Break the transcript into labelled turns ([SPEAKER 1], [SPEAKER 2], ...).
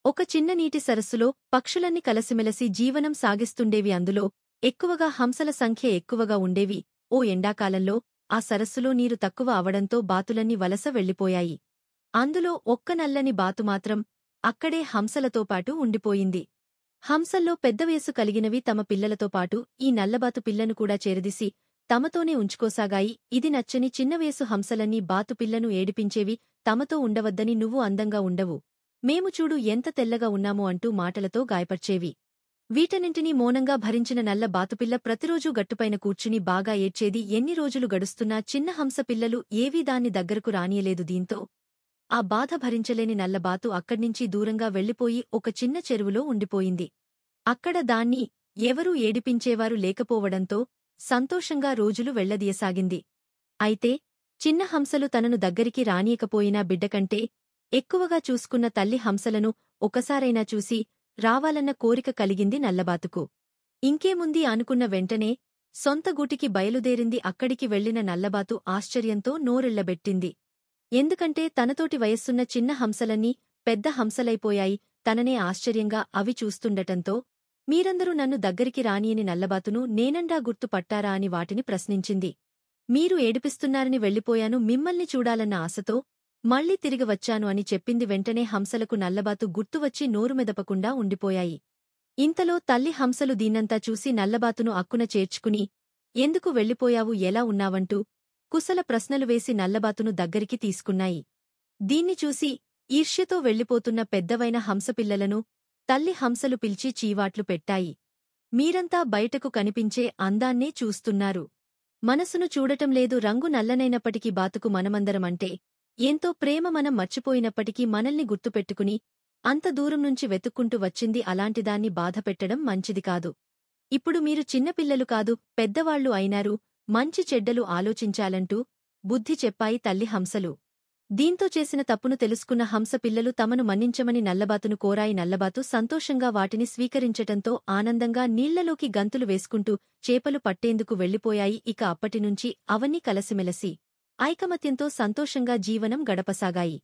[SPEAKER 1] ఒక చిన్న నీటి సరస్సులో పక్షులన్నీ కలసిమెలసి జీవనం సాగిస్తుండేవి. అందులో ఎక్కువగా హంసల సంఖ్య ఎక్కువగా ఉండేవి. ఓ ఎండాకాలంలో ఆ సరస్సులో నీరు తక్కువ అవడంతో బాతులన్నీ వలస వెళ్లిపోయాయి. అందులో ఒక్క నల్లని బాతు మాత్రం అక్కడే హంసలతో పాటు ఉండిపోయింది. హంసల్లో పెద్ద వయసు కలిగినవి తమ పిల్లలతో పాటు ఈ నల్లబాతు పిల్లను కూడా చేరదీసి తమతోనే ఉంచుకోసాగాయి. ఇది నచ్చని చిన్నవయసు హంసలన్నీ బాతు పిల్లను ఏడిపించేవి. తమతో ఉండవద్దని, నువ్వు అందంగా ఉండవు, మేము చూడు ఎంత తెల్లగా ఉన్నామో అంటూ మాటలతో గాయపర్చేవి. వీటన్నింటినీ మౌనంగా భరించిన నల్ల బాతుపిల్ల ప్రతిరోజూ గట్టుపైన కూర్చుని బాగా ఏడ్చేది. ఎన్ని రోజులు గడుస్తున్నా చిన్న హంస పిల్లలు ఏవీ దాన్ని దగ్గరకు రానియలేదు. దీంతో ఆ బాధ భరించలేని నల్లబాతు అక్కడ్నించి దూరంగా వెళ్లిపోయి ఒక చిన్న చెరువులో ఉండిపోయింది. అక్కడ దాన్ని ఎవరూ ఏడిపించేవారు లేకపోవడంతో సంతోషంగా రోజులు వెళ్లదీయసాగింది. అయితే చిన్న హంసలు తనను దగ్గరికి రానీయకపోయినా బిడ్డకంటే ఎక్కువగా చూసుకున్న తల్లి హంసలను ఒకసారైనా చూసి రావాలన్న కోరిక కలిగింది నల్లబాతుకు. ఇంకేముంది అనుకున్న వెంటనే సొంత గూటికి బయలుదేరింది. అక్కడికి వెళ్లిన నల్లబాతు ఆశ్చర్యంతో నోరెళ్లబెట్టింది. ఎందుకంటే తనతోటి వయస్సున్న చిన్న హంసలన్నీ పెద్ద హంసలైపోయాయి. తననే ఆశ్చర్యంగా అవి చూస్తుండటంతో, మీరందరూ నన్ను దగ్గరికి రానియని నల్లబాతును నేనండా గుర్తు పట్టారా అని వాటిని ప్రశ్నించింది. మీరు ఏడిపిస్తున్నారని వెళ్లిపోయాను, మిమ్మల్ని చూడాలన్న ఆశతో మళ్లీ తిరిగి వచ్చాను అని చెప్పింది. వెంటనే హంసలకు నల్లబాతు గుర్తువచ్చి నోరు మెదపకుండా ఉండిపోయాయి. ఇంతలో తల్లి హంసలు దీన్నంతా చూసి నల్లబాతును అక్కున చేర్చుకుని, ఎందుకు వెళ్లిపోయావు, ఎలా ఉన్నావంటూ కుశల ప్రశ్నలు వేసి నల్లబాతును దగ్గరికి తీసుకున్నాయి. దీన్ని చూసి ఈర్ష్యతో వెళ్లిపోతున్న పెద్దవైన హంసపిల్లలను తల్లి హంసలు పిలిచి చీవాట్లు పెట్టాయి. మీరంతా బయటకు కనిపించే అందాన్నే చూస్తున్నారు, మనసును చూడటం లేదు. రంగు నల్లనైనప్పటికీ బాతుకు మనమందరమంటే ఎంతో ప్రేమ. మనం మర్చిపోయినప్పటికీ మనల్ని గుర్తుపెట్టుకుని అంత దూరం నుంచి వెతుక్కుంటూ వచ్చింది. అలాంటిదాన్ని బాధపెట్టడం మంచిది కాదు. ఇప్పుడు మీరు చిన్నపిల్లలు కాదు, పెద్దవాళ్లు అయినారు, మంచి చెడ్డలు ఆలోచించాలంటూ బుద్ధి చెప్పాయి తల్లి హంసలు. దీంతో చేసిన తప్పును తెలుసుకున్న హంస పిల్లలు తమను మన్నించమని నల్లబాతును కోరాయి. నల్లబాతు సంతోషంగా వాటిని స్వీకరించటంతో ఆనందంగా నీళ్లలోకి గంతులు వేసుకుంటూ చేపలు పట్టేందుకు వెళ్లిపోయాయి. ఇక అప్పటినుంచి అవన్నీ కలసిమెలసి ఐకమత్యంతో సంతోషంగా జీవనం గడపసాగాయి.